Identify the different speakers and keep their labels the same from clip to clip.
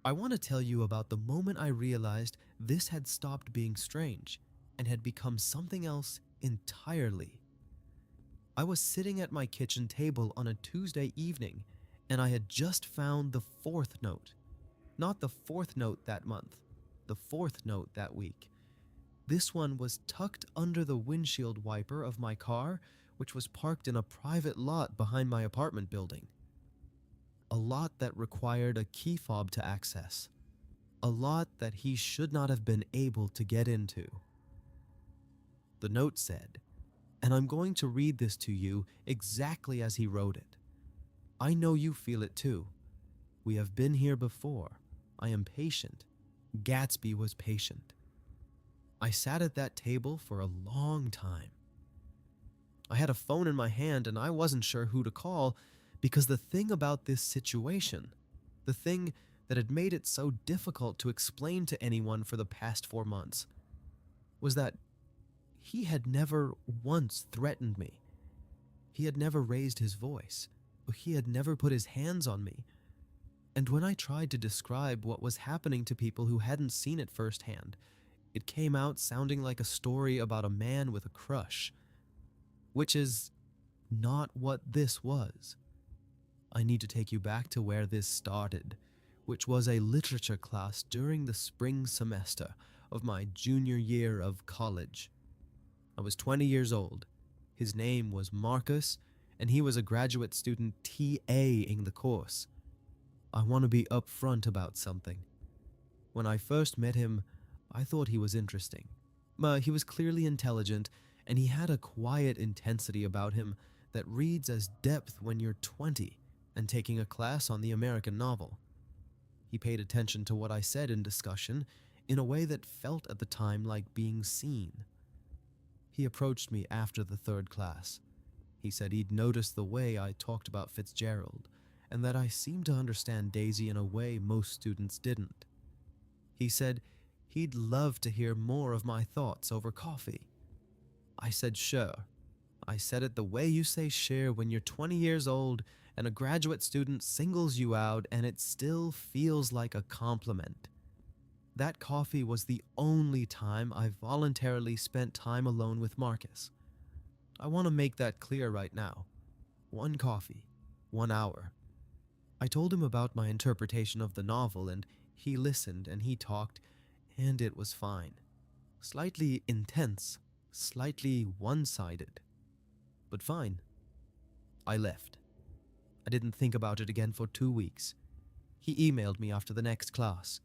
Speaker 1: I want to tell you about the moment I realized this had stopped being strange and had become something else entirely. I was sitting at my kitchen table on a Tuesday evening, and I had just found the fourth note. Not the fourth note that month, the fourth note that week. This one was tucked under the windshield wiper of my car, which was parked in a private lot behind my apartment building. A lot that required a key fob to access. A lot that he should not have been able to get into. The note said, and I'm going to read this to you exactly as he wrote it. I know you feel it too. We have been here before. I am patient. Gatsby was patient. I sat at that table for a long time. I had a phone in my hand and I wasn't sure who to call because the thing about this situation, the thing that had made it so difficult to explain to anyone for the past 4 months, was that he had never once threatened me. He had never raised his voice. He had never put his hands on me. And when I tried to describe what was happening to people who hadn't seen it firsthand, it came out sounding like a story about a man with a crush, which is not what this was. I need to take you back to where this started, which was a literature class during the spring semester of my junior year of college. I was 20 years old. His name was Marcus, and he was a graduate student TA-ing the course. I want to be upfront about something. When I first met him, I thought he was interesting. He was clearly intelligent, and he had a quiet intensity about him that reads as depth when you're 20 and taking a class on the American novel. He paid attention to what I said in discussion in a way that felt at the time like being seen. He approached me after the third class. He said he'd noticed the way I talked about Fitzgerald, and that I seemed to understand Daisy in a way most students didn't. He said he'd love to hear more of my thoughts over coffee. I said sure. I said it the way you say sure when you're 20 years old and a graduate student singles you out and it still feels like a compliment. That coffee was the only time I voluntarily spent time alone with Marcus. I want to make that clear right now. 1 coffee, 1 hour. I told him about my interpretation of the novel and he listened and he talked, and it was fine. Slightly intense, slightly one-sided, but fine. I left. I didn't think about it again for 2 weeks. He emailed me after the next class.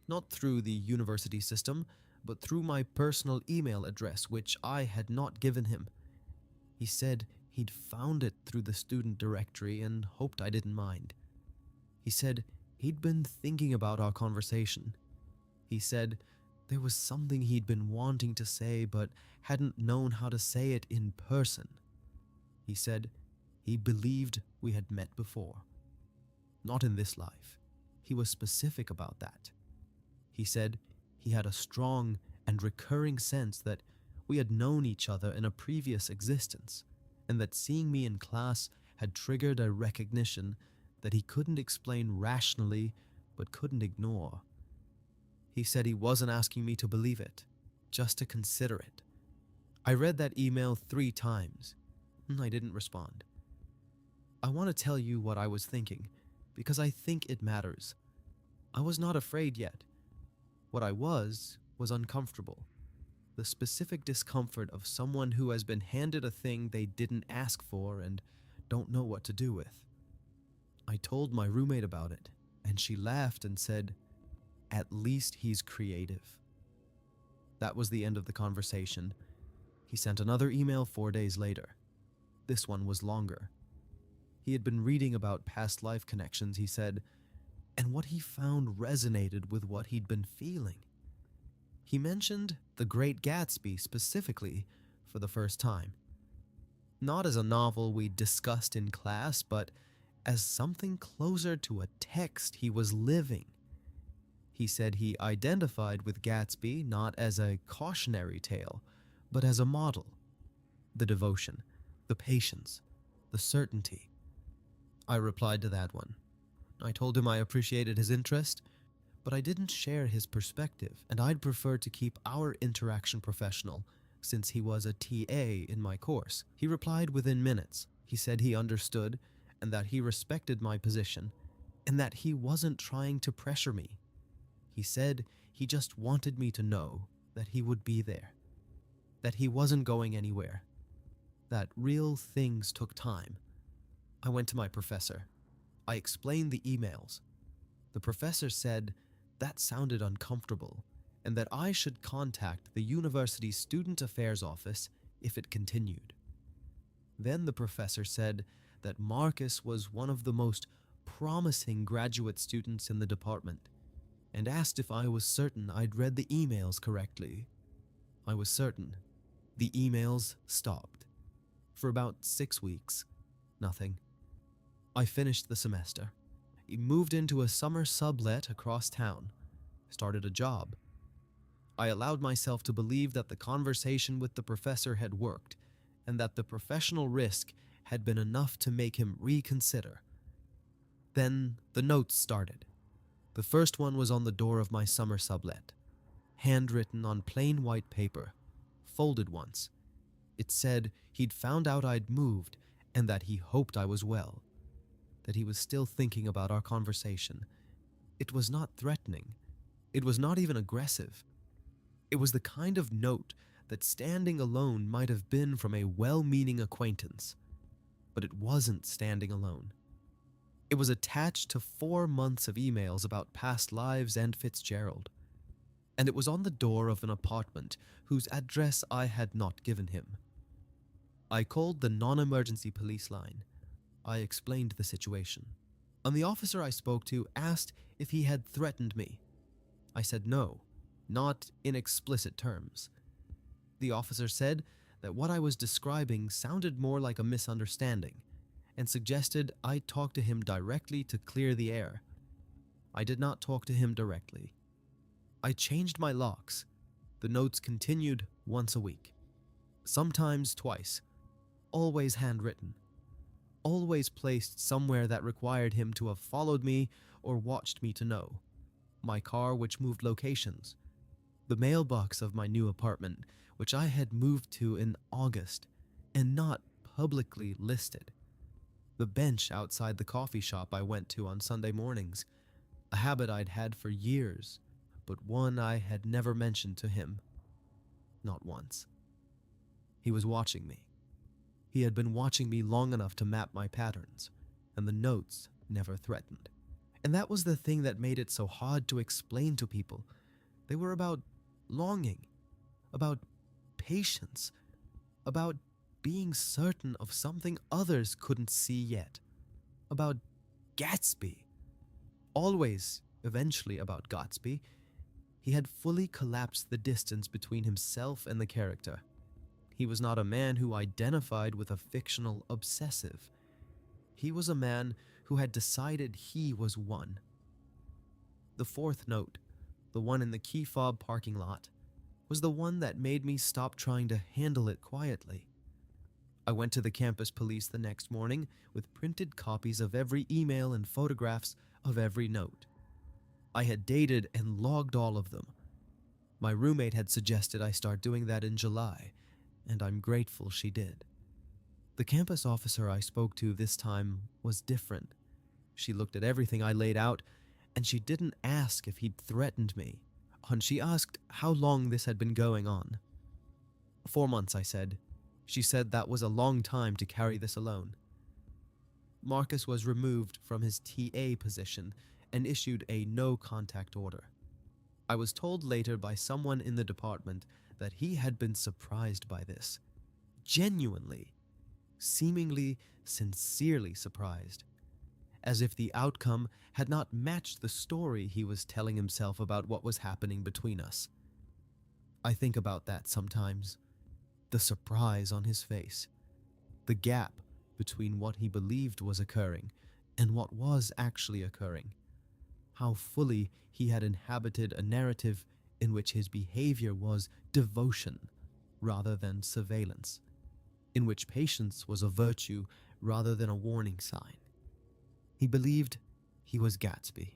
Speaker 1: Not through the university system, but through my personal email address, which I had not given him. He said he'd found it through the student directory and hoped I didn't mind. He said he'd been thinking about our conversation. He said there was something he'd been wanting to say but hadn't known how to say it in person. He said he believed we had met before. Not in this life. He was specific about that. He said he had a strong and recurring sense that we had known each other in a previous existence, and that seeing me in class had triggered a recognition that he couldn't explain rationally but couldn't ignore. He said he wasn't asking me to believe it, just to consider it. I read that email 3 times. I didn't respond. I want to tell you what I was thinking, because I think it matters. I was not afraid yet. What I was uncomfortable. The specific discomfort of someone who has been handed a thing they didn't ask for and don't know what to do with. I told my roommate about it, and she laughed and said, "At least he's creative." That was the end of the conversation. He sent another email 4 days later. This one was longer. He had been reading about past life connections, he said, and what he found resonated with what he'd been feeling. He mentioned The Great Gatsby specifically for the first time. Not as a novel we discussed in class, but as something closer to a text he was living. He said he identified with Gatsby not as a cautionary tale, but as a model. The devotion, the patience, the certainty. I replied to that one. I told him I appreciated his interest, but I didn't share his perspective, and I'd prefer to keep our interaction professional since he was a TA in my course. He replied within minutes. He said he understood and that he respected my position and that he wasn't trying to pressure me. He said he just wanted me to know that he would be there, that he wasn't going anywhere, that real things took time. I went to my professor. I explained the emails. The professor said that sounded uncomfortable and that I should contact the university's student affairs office if it continued. Then the professor said that Marcus was one of the most promising graduate students in the department and asked if I was certain I'd read the emails correctly. I was certain. The emails stopped. For about 6 weeks, nothing. I finished the semester. I moved into a summer sublet across town, started a job. I allowed myself to believe that the conversation with the professor had worked and that the professional risk had been enough to make him reconsider. Then the notes started. The first one was on the door of my summer sublet, handwritten on plain white paper, folded once. It said he'd found out I'd moved and that he hoped I was well, that he was still thinking about our conversation. It was not threatening. It was not even aggressive. It was the kind of note that standing alone might have been from a well-meaning acquaintance, but it wasn't standing alone. It was attached to 4 months of emails about past lives and Fitzgerald, and it was on the door of an apartment whose address I had not given him. I called the non-emergency police line. I explained the situation, and the officer I spoke to asked if he had threatened me. I said no, not in explicit terms. The officer said that what I was describing sounded more like a misunderstanding and suggested I talk to him directly to clear the air. I did not talk to him directly. I changed my locks. The notes continued once a week, sometimes twice, always handwritten, always placed somewhere that required him to have followed me or watched me to know. My car, which moved locations, the mailbox of my new apartment, which I had moved to in August and not publicly listed, the bench outside the coffee shop I went to on Sunday mornings, a habit I'd had for years, but one I had never mentioned to him. Not once. He was watching me. He had been watching me long enough to map my patterns, and the notes never threatened. And that was the thing that made it so hard to explain to people. They were about longing, about patience, about being certain of something others couldn't see yet, about Gatsby. Always, eventually, about Gatsby. He had fully collapsed the distance between himself and the character. He was not a man who identified with a fictional obsessive. He was a man who had decided he was one. The fourth note, the one in the key fob parking lot, was the one that made me stop trying to handle it quietly. I went to the campus police the next morning with printed copies of every email and photographs of every note. I had dated and logged all of them. My roommate had suggested I start doing that in July, and I'm grateful she did. The campus officer I spoke to this time was different. She looked at everything I laid out, and she didn't ask if he'd threatened me. And she asked how long this had been going on. 4 months, I said. She said that was a long time to carry this alone. Marcus was removed from his TA position and issued a no-contact order. I was told later by someone in the department that he had been surprised by this. Genuinely, seemingly sincerely surprised. As if the outcome had not matched the story he was telling himself about what was happening between us. I think about that sometimes. The surprise on his face. The gap between what he believed was occurring and what was actually occurring. How fully he had inhabited a narrative in which his behavior was devotion rather than surveillance, in which patience was a virtue rather than a warning sign. He believed he was Gatsby.